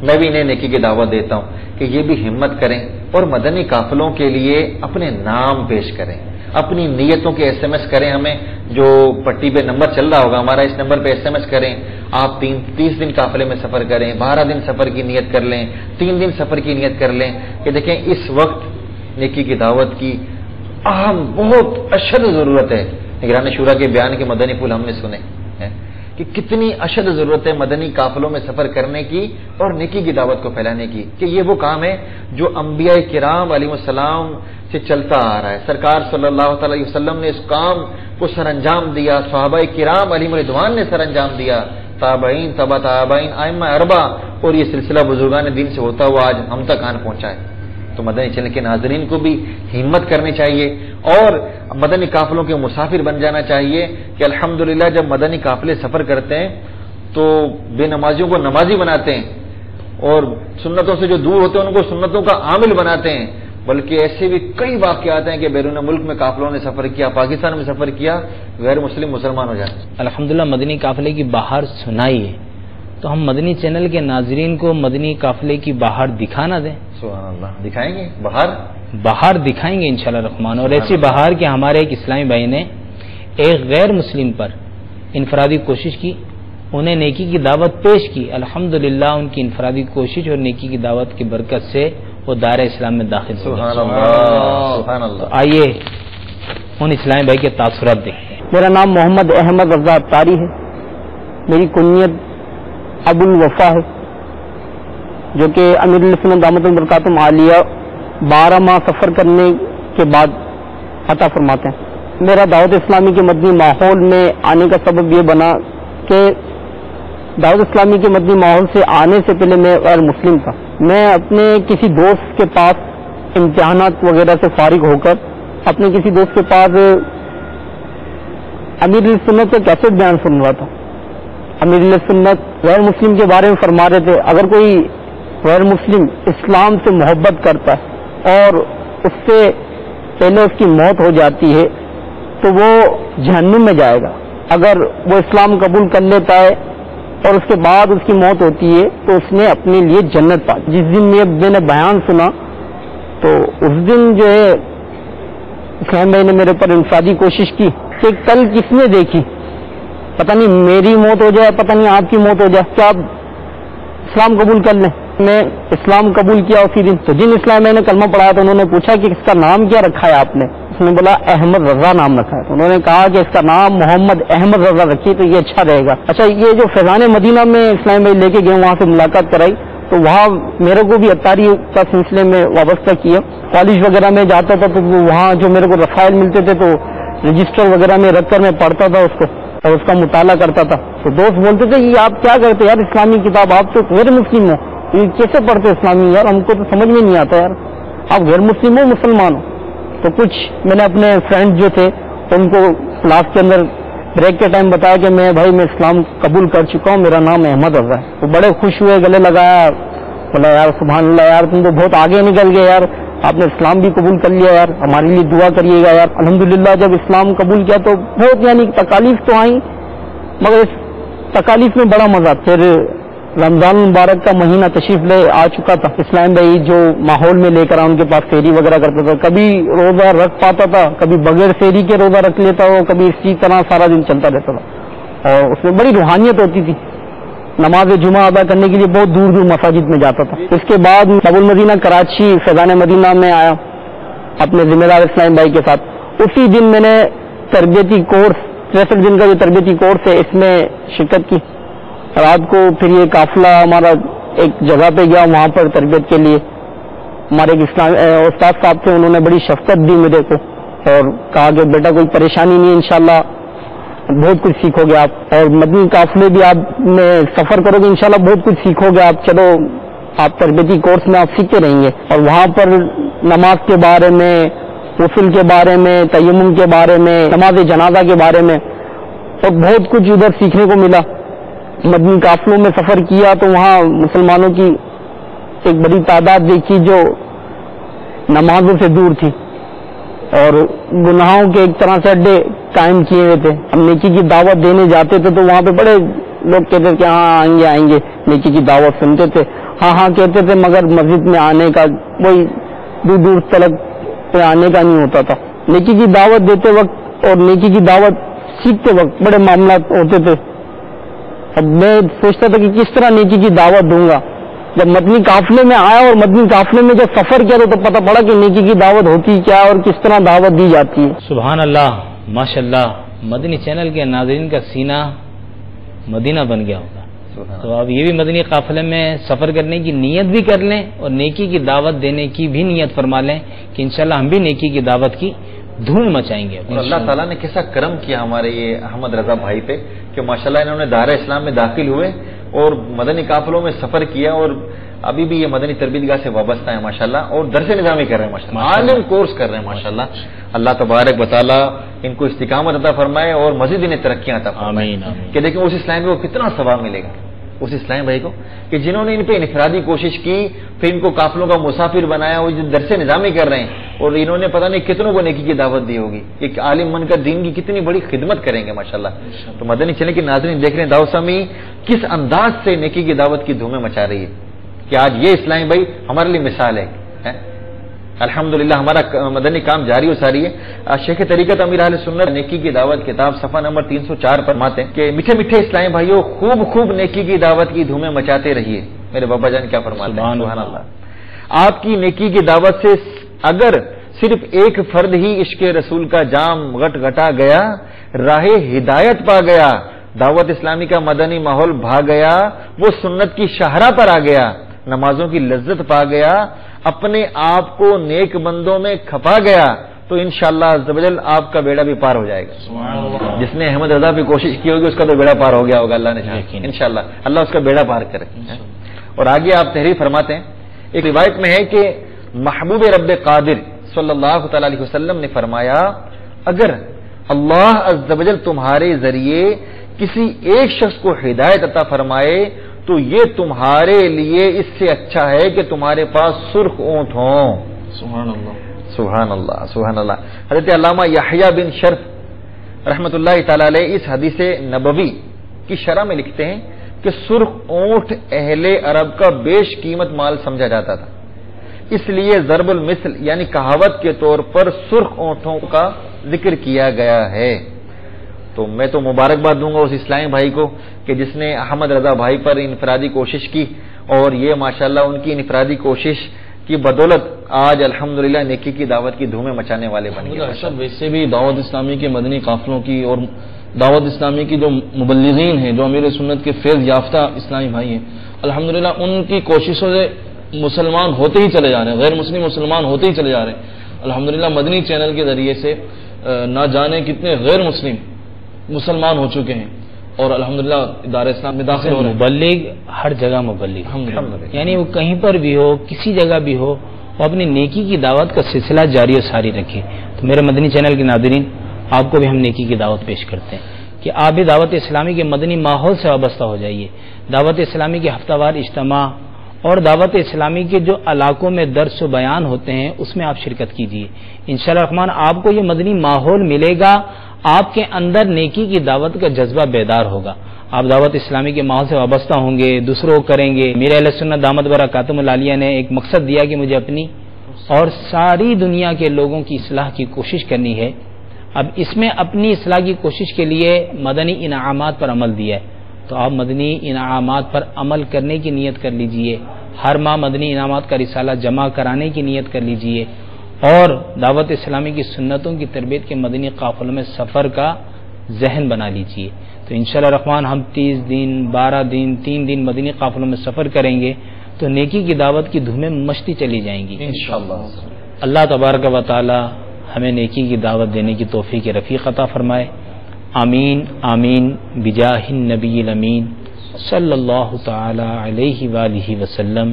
میں بھی انہیں نیکی کی دعوت دیتا ہوں کہ یہ بھی ہمت کریں اور مدنی قافلوں کے لیے اپنے نام پیش کریں، اپنی نیتوں کے ایس ایم ایس کریں. ہمیں جو پٹی پہ نمبر چل رہا ہوگا ہمارا، اس نمبر پہ ایس ایم ایس کریں. آپ 30 دن قافلے میں سفر کریں، 12 دن سفر کی نیت کر لیں، 3 دن سفر کی نیت کر لیں کہ دیکھیں اس وقت نیکی کی دعوت کی اہم بہت اشد ضرورت ہے. نگران شورا کے بیان کے مدنی پھول ہم نے سنے کہ کتنی اشد ضرورت ہے مدنی قافلوں میں سفر کرنے کی اور نیکی کی دعوت کو پھیلانے کی، کہ یہ وہ کام ہے جو انبیاء کرام علیہ السلام سے چلتا آ رہا ہے. سرکار صلی اللہ تعالی علیہ وسلم نے اس کام کو سر انجام دیا، صحابہ کرام علیہ رضوان نے سر انجام دیا، تابعین، تبع تابعین، ائمہ اربعہ، اور یہ سلسلہ بزرگان دین سے ہوتا ہوا آج ہم تک آن پہنچا ہے. تو مدنی چینل کے ناظرین کو بھی ہمت کرنی چاہیے اور مدنی قافلوں کے مسافر بن جانا چاہیے کہ الحمدللہ جب مدنی قافلے سفر کرتے ہیں تو بے نمازیوں کو نمازی بناتے ہیں اور سنتوں سے جو دور ہوتے ہیں ان کو سنتوں کا عامل بناتے ہیں. بلکہ ایسے بھی کئی واقعات ہیں کہ بیرون ملک میں قافلوں نے سفر کیا، پاکستان میں سفر کیا، غیر مسلم مسلمان ہو جاتے ہیں. الحمدللہ مدنی قافلے کی بہار سنائی ہے، تو ہم مدنی چینل کے ناظرین کو مدنی قافلے کی بہار دکھانا دیں. سبحان اللہ. دکھائیں گے بہار دکھائیں گے انشاءاللہ الرحمن. اور ایسی بہار کہ ہمارے ایک اسلامی بھائی نے ایک غیر مسلم پر انفرادی کوشش کی، انہیں نیکی کی دعوت پیش کی، الحمدللہ ان کی انفرادی کوشش اور نیکی کی دعوت کی برکت سے وہ دائرہ اسلام میں داخل ہو گئے. سبحان اللہ. آئیے ان اسلامی بھائی کے تاثرات دیکھتے ہیں. میرا نام محمد احمد رضا اتاری ہے، میری کنیت ابو الوفا ہے، جو کہ امیر السنت دامت البرکاتہ عالیہ 12 ماہ سفر کرنے کے بعد عطا فرماتے ہیں. میرا دعوت اسلامی کے مدنی ماحول میں آنے کا سبب یہ بنا کہ دعوت اسلامی کے مدنی ماحول سے آنے سے پہلے میں غیر مسلم تھا. میں اپنے کسی دوست کے پاس امتحانات وغیرہ سے فارغ ہو کر اپنے کسی دوست کے پاس امیر السنت کا کیسٹ بیان سن رہا تھا. امیر السنت غیر مسلم کے بارے میں فرما رہے تھے اگر کوئی غیر مسلم اسلام سے محبت کرتا ہے اور اس سے پہلے اس کی موت ہو جاتی ہے تو وہ جہنم میں جائے گا. اگر وہ اسلام قبول کر لیتا ہے اور اس کے بعد اس کی موت ہوتی ہے تو اس نے اپنے لیے جنت پا. جس دن میں نے بیان سنا تو اس دن جو ہے اسلام بھائی نے میرے پر انفرادی کوشش کی کہ کل کس نے دیکھی، پتہ نہیں میری موت ہو جائے، پتہ نہیں آپ کی موت ہو جائے، کیا آپ اسلام قبول کر لیں. میں اسلام قبول کیا اسی دن. تو جن اسلام میں نے کلمہ پڑھایا تو انہوں نے پوچھا کہ اس کا نام کیا رکھا ہے آپ نے؟ اس نے بولا احمد رضا نام رکھا ہے. تو انہوں نے کہا کہ اس کا نام محمد احمد رضا رکھیے تو یہ اچھا رہے گا. اچھا یہ جو فیضان مدینہ میں اسلام بھائی لے کے گئے وہاں سے ملاقات کرائی تو وہاں میرے کو بھی اتاری کا سلسلے میں وابستہ کیا. کالج وغیرہ میں جاتا تھا تو وہاں جو میرے کو رسائل ملتے تھے تو رجسٹر وغیرہ میں رکھ کر میں پڑھتا تھا اس کو اور اس کا مطالعہ کرتا تھا. تو دوست بولتے تھے یہ آپ کیا کرتے یار، اسلامی کتاب آپ تو غیر مسلم ہو، یہ کیسے پڑھتے اسلامی؟ یار ہم کو تو سمجھ میں نہیں آتا یار، آپ غیر مسلم ہو مسلمان ہو. تو کچھ میں نے اپنے فرینڈ جو تھے ان کو کلاس کے اندر بریک کے ٹائم بتایا کہ میں اسلام قبول کر چکا ہوں، میرا نام احمد رضا ہے. وہ بڑے خوش ہوئے، گلے لگایا، بولا یار سبحان اللہ یار تم تو بہت آگے نکل گئے یار، آپ نے اسلام بھی قبول کر لیا یار، ہمارے لیے دعا کریے گا یار. الحمدللہ جب اسلام قبول کیا تو بہت یعنی تکالیف تو آئیں مگر اس تکالیف میں بڑا مزہ. پھر رمضان المبارک کا مہینہ تشریف لے آ چکا تھا. اسلام بھائی جو ماحول میں لے کر ان کے پاس سحری وغیرہ کرتا تھا, کبھی روزہ رکھ پاتا تھا, کبھی بغیر سحری کے روزہ رکھ لیتا ہو, کبھی اسی طرح سارا دن چلتا رہتا تھا, اور اس میں بڑی روحانیت ہوتی تھی. نماز جمعہ ادا کرنے کے لیے بہت دور دور مساجد میں جاتا تھا. اس کے بعد باب المدینہ کراچی فیضان مدینہ میں آیا اپنے ذمہ دار اسلام بھائی کے ساتھ. اسی دن میں نے تربیتی کورس 63 دن کا جو تربیتی کورس ہے اس میں شرکت کی. رات کو پھر یہ قافلہ ہمارا ایک جگہ پہ گیا, وہاں پر تربیت کے لیے ہمارے ایک اسلام استاد صاحب تھے, انہوں نے بڑی شفقت دی میرے کو اور کہا کہ بیٹا کوئی پریشانی نہیں, انشاءاللہ بہت کچھ سیکھو گے آپ, اور مدنی قافلے بھی آپ میں سفر کرو گے انشاءاللہ بہت کچھ سیکھو گے آپ. چلو آپ تربیتی کورس میں آپ سیکھتے رہیں گے, اور وہاں پر نماز کے بارے میں, غسل کے بارے میں, تیمم کے بارے میں, نماز جنازہ کے بارے میں, اور بہت کچھ ادھر سیکھنے کو ملا. مدنی قافلوں میں سفر کیا تو وہاں مسلمانوں کی ایک بڑی تعداد دیکھی جو نمازوں سے دور تھی اور گناہوں کے ایک طرح سے اڈے قائم کیے ہوئے تھے. ہم نیکی کی دعوت دینے جاتے تھے تو وہاں پہ بڑے لوگ کہتے تھے کہ ہاں آئیں گے, نیکی کی دعوت سنتے تھے, ہاں کہتے تھے, مگر مسجد میں آنے کا کوئی دور دور تلک پہ آنے کا نہیں ہوتا تھا. نیکی کی دعوت دیتے وقت اور نیکی کی دعوت سیکھتے وقت بڑے معاملات ہوتے تھے. اب میں سوچتا تھا کہ کس طرح نیکی کی دعوت دوں گا. جب مدنی قافلے میں آیا اور مدنی قافلے میں جب سفر کیا تو پتہ پڑا کہ نیکی کی دعوت ہوتی کیا اور کس طرح دعوت دی جاتی ہے. سبحان اللہ, ماشاء اللہ. مدنی چینل کے ناظرین کا سینہ مدینہ بن گیا ہوگا. تو اب یہ بھی مدنی قافلے میں سفر کرنے کی نیت بھی کر لیں اور نیکی کی دعوت دینے کی بھی نیت فرما لیں کہ انشاءاللہ ہم بھی نیکی کی دعوت کی دھوم مچائیں گے. اور اللہ تعالیٰ نے کیسا کرم کیا ہمارے یہ احمد رضا بھائی پہ کہ ماشاءاللہ انہوں نے دائرہ اسلام میں داخل ہوئے اور مدنی قافلوں میں سفر کیا, اور ابھی بھی یہ مدنی تربیت گاہ سے وابستہ ہیں ماشاءاللہ, اور درس نظامی کر رہے ہیں ماشاءاللہ, عالم کورس کر رہے ہیں ماشاءاللہ. اللہ تبارک و تعالیٰ ان کو استقامت عطا فرمائے اور مزید انہیں ترقیاں عطا فرمائے. کہ دیکھیں اس اسلام میں وہ کتنا ثواب ملے گا اس اسلام بھائی کو کہ جنہوں نے ان پہ انفرادی کوشش کی, پھر ان کو قافلوں کا مسافر بنایا, وہ جو درس نظامی کر رہے ہیں, اور انہوں نے پتہ نہیں کتنوں کو نیکی کی دعوت دی ہوگی. ایک عالم من کر دین کی کتنی بڑی خدمت کریں گے ماشاءاللہ. تو مدنی چینل کے ناظرین دیکھ رہے ہیں دعوت اسلامی کس انداز سے نیکی کی دعوت کی دھومیں مچا رہی ہے کہ آج یہ اسلام بھائی ہمارے لیے مثال ہے. الحمدللہ ہمارا مدنی کام جاری و ساری ہے. شیخ طریقت امیر اہل سنت نیکی کی دعوت کتاب صفحہ نمبر 304 پر ماتے ہیں کہ میٹھے میٹھے اسلامی بھائیوں خوب نیکی کی دعوت کی دھومیں مچاتے رہیے. میرے بابا جان کیا فرماتے ہیں, سبحان اللہ. آپ کی نیکی کی دعوت سے اگر صرف ایک فرد ہی عشق رسول کا جام گھٹا گیا, راہ ہدایت پا گیا, دعوت اسلامی کا مدنی ماحول بھا گیا, وہ سنت کی شاہراہ پر آ گیا, نمازوں کی لذت پا گیا, اپنے آپ کو نیک بندوں میں کھپا گیا, تو انشاءاللہ عزوجل آپ کا بیڑا بھی پار ہو جائے گا. جس نے احمد رضا پہ کوشش کی ہوگی اس کا تو بیڑا پار ہو گیا ہوگا, اللہ نے چاہا انشاءاللہ اللہ اس کا بیڑا پار کرے. اور آگے آپ تحریر فرماتے ہیں, ایک روایت میں ہے کہ محبوب رب قادر صلی اللہ تعالی علیہ وسلم نے فرمایا, اگر اللہ عزوجل تمہارے ذریعے کسی ایک شخص کو ہدایت عطا فرمائے تو یہ تمہارے لیے اس سے اچھا ہے کہ تمہارے پاس سرخ اونٹ ہوں. سبحان اللہ سبحان اللہ سبحان اللہ. حضرت علامہ یحییٰ بن شرف رحمۃ اللہ تعالی علیہ اس حدیث نبوی کی شرح میں لکھتے ہیں کہ سرخ اونٹ اہل عرب کا بیش قیمت مال سمجھا جاتا تھا, اس لیے ضرب المثل یعنی کہاوت کے طور پر سرخ اونٹوں کا ذکر کیا گیا ہے. تو میں تو مبارکباد دوں گا اس اسلامی بھائی کو کہ جس نے احمد رضا بھائی پر انفرادی کوشش کی, اور یہ ماشاءاللہ ان کی انفرادی کوشش کی بدولت آج الحمدللہ نیکی کی دعوت کی دھومیں مچانے والے بن گئے. ویسے بھی دعوت اسلامی کے مدنی قافلوں کی اور دعوت اسلامی کی جو مبلغین ہیں, جو امیر سنت کے فیض یافتہ اسلامی بھائی ہیں, الحمدللہ ان کی کوششوں سے مسلمان ہوتے ہی چلے جا رہے ہیں, غیر مسلم مسلمان ہوتے ہی چلے جا رہے ہیں. الحمدللہ مدنی چینل کے ذریعے سے نہ جانے کتنے غیر مسلم مسلمان ہو چکے ہیں, اور الحمدللہ ادارہ اسلام میں داخل ہو رہے ہیں. مبلغ ہر جگہ مبلغ, یعنی وہ کہیں پر بھی ہو, کسی جگہ بھی ہو, وہ اپنی نیکی کی دعوت کا سلسلہ جاری و ساری رکھے. تو میرے مدنی چینل کے ناظرین, آپ کو بھی ہم نیکی کی دعوت پیش کرتے ہیں کہ آپ بھی دعوت اسلامی کے مدنی ماحول سے وابستہ ہو جائیے. دعوت اسلامی کے ہفتہ وار اجتماع اور دعوت اسلامی کے جو علاقوں میں درس و بیان ہوتے ہیں اس میں آپ شرکت کیجیے. انشاءاللہ الرحمن آپ کو یہ مدنی ماحول ملے گا, آپ کے اندر نیکی کی دعوت کا جذبہ بیدار ہوگا, آپ دعوت اسلامی کے ماحول سے وابستہ ہوں گے، دوسروں کو کریں گے۔ میرے اہل سنت دامت برکاتہم العالیہ نے ایک مقصد دیا کہ مجھے اپنی اور ساری دنیا کے لوگوں کی اصلاح کی کوشش کرنی ہے۔ اب اس میں اپنی اصلاح کی کوشش کے لیے مدنی انعامات پر عمل دیا ہے، تو آپ مدنی انعامات پر عمل کرنے کی نیت کر لیجئے، ہر ماہ مدنی انعامات کا رسالہ جمع کرانے کی نیت کر لیجئے، اور دعوت اسلامی کی سنتوں کی تربیت کے مدنی قافلوں میں سفر کا ذہن بنا لیجئے۔ تو انشاءاللہ الرحمن ہم 30 دن 12 دن 3 دن مدنی قافلوں میں سفر کریں گے تو نیکی کی دعوت کی دھومیں مچتی چلی جائیں گی انشاءاللہ۔ اللہ تبارک و تعالی ہمیں نیکی کی دعوت دینے کی توفیق رفیق عطا فرمائے، آمین آمین بجاہ النبی الامین صلی اللہ تعالی علیہ وآلہ وسلم۔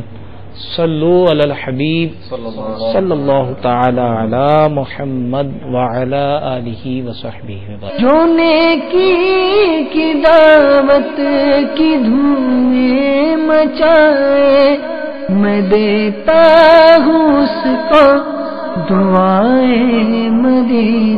صلو علی الحبیب صلی اللہ تعالی علی محمد وعلی آلہ وصحبہ وسلم۔ جو نیکی کی دعوت کی دھومیں مچائے، میں دیتا ہوں اس کو دعائیں مدینہ۔